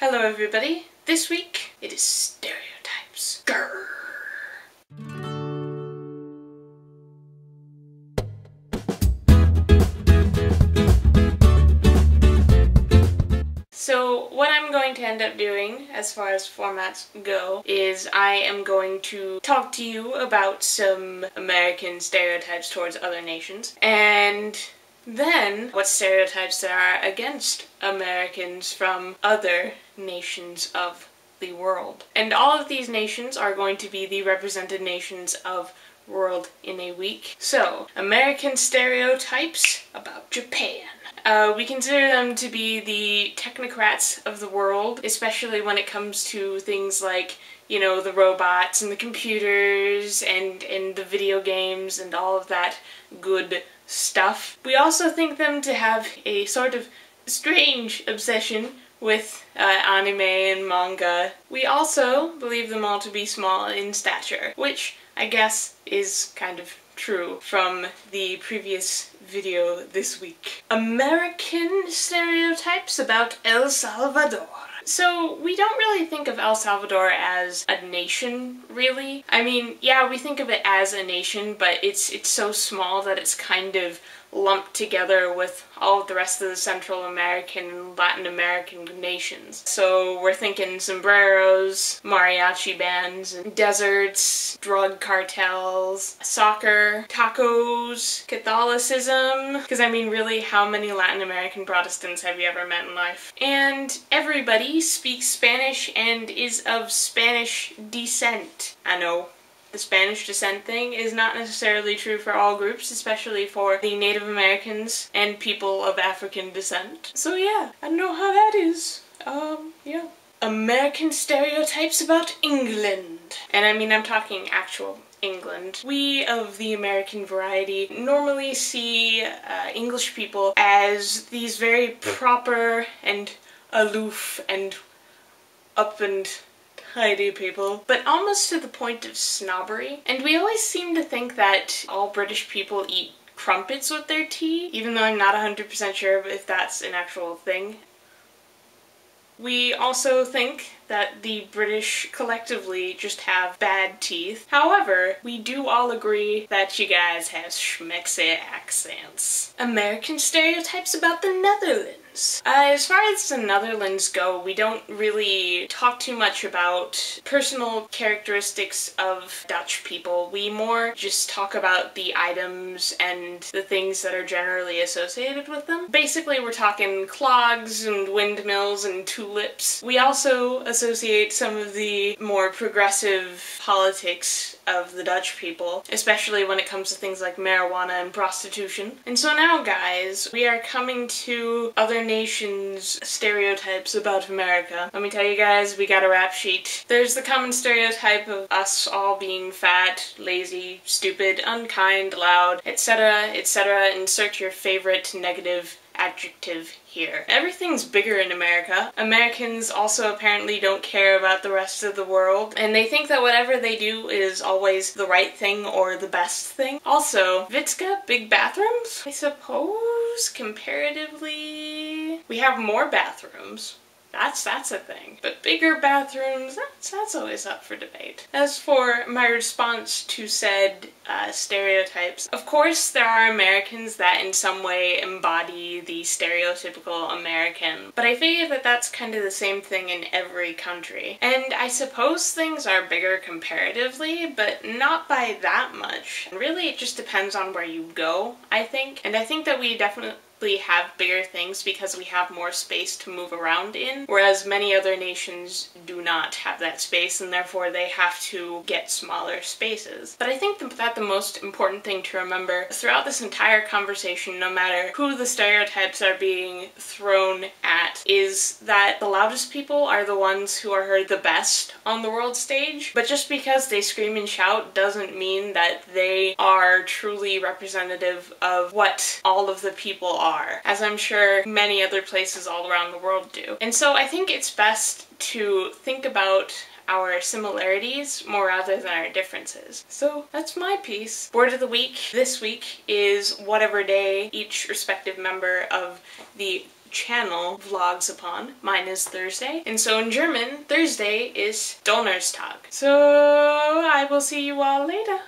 Hello everybody. This week it is Stereotypes. Grrr. So what I'm going to end up doing, as far as formats go, is I am going to talk to you about some American stereotypes towards other nations, and then what stereotypes there are against Americans from other nations of the world. And all of these nations are going to be the represented nations of World in a Week. So, American stereotypes about Japan. We consider them to be the technocrats of the world, especially when it comes to things like, you know, the robots and the computers and the video games and all of that good stuff. We also think them to have a sort of strange obsession with anime and manga. We also believe them all to be small in stature, which I guess is kind of true from the previous video this week. American stereotypes about El Salvador. So we don't really think of El Salvador as a nation, really. I mean, yeah, we think of it as a nation, but it's so small that it's kind of lumped together with all of the rest of the Central American and Latin American nations. So we're thinking sombreros, mariachi bands, deserts, drug cartels, soccer, tacos, Catholicism, because I mean really, how many Latin American Protestants have you ever met in life? And everybody speaks Spanish and is of Spanish descent. I know. The Spanish descent thing is not necessarily true for all groups, especially for the Native Americans and people of African descent. So yeah, I don't know how that is. Yeah. American stereotypes about England. And I mean, I'm talking actual England. We of the American variety normally see English people as these very proper and aloof and up and tidy people, but almost to the point of snobbery. And we always seem to think that all British people eat crumpets with their tea, even though I'm not 100% sure if that's an actual thing. We also think that the British collectively just have bad teeth. However, we do all agree that you guys have schmexy accents. American stereotypes about the Netherlands. As far as the Netherlands go, we don't really talk too much about personal characteristics of Dutch people. We more just talk about the items and the things that are generally associated with them. Basically, we're talking clogs and windmills and tulips. We also associate some of the more progressive politics of the Dutch people, especially when it comes to things like marijuana and prostitution. And so now, guys, we are coming to other nations' stereotypes about America. Let me tell you guys, we got a rap sheet. There's the common stereotype of us all being fat, lazy, stupid, unkind, loud, etc., etc. Insert your favorite negative adjective here. Everything's bigger in America. Americans also apparently don't care about the rest of the world, and they think that whatever they do is always the right thing or the best thing. Also, Vitska, big bathrooms? I suppose, comparatively, we have more bathrooms. That's a thing. But bigger bathrooms, that's always up for debate. As for my response to said stereotypes, of course there are Americans that in some way embody the stereotypical American, but I figure that that's kind of the same thing in every country. And I suppose things are bigger comparatively, but not by that much. Really, it just depends on where you go, I think. And I think that we definitely have bigger things because we have more space to move around in, whereas many other nations do not have that space and therefore they have to get smaller spaces. But I think that the most important thing to remember throughout this entire conversation, no matter who the stereotypes are being thrown at, is that the loudest people are the ones who are heard the best on the world stage. But just because they scream and shout doesn't mean that they are truly representative of what all of the people are, as I'm sure many other places all around the world do. And so I think it's best to think about our similarities more rather than our differences. So that's my piece. Word of the week this week is whatever day each respective member of the channel vlogs upon. Mine is Thursday. And so in German, Thursday is Donnerstag. So I will see you all later.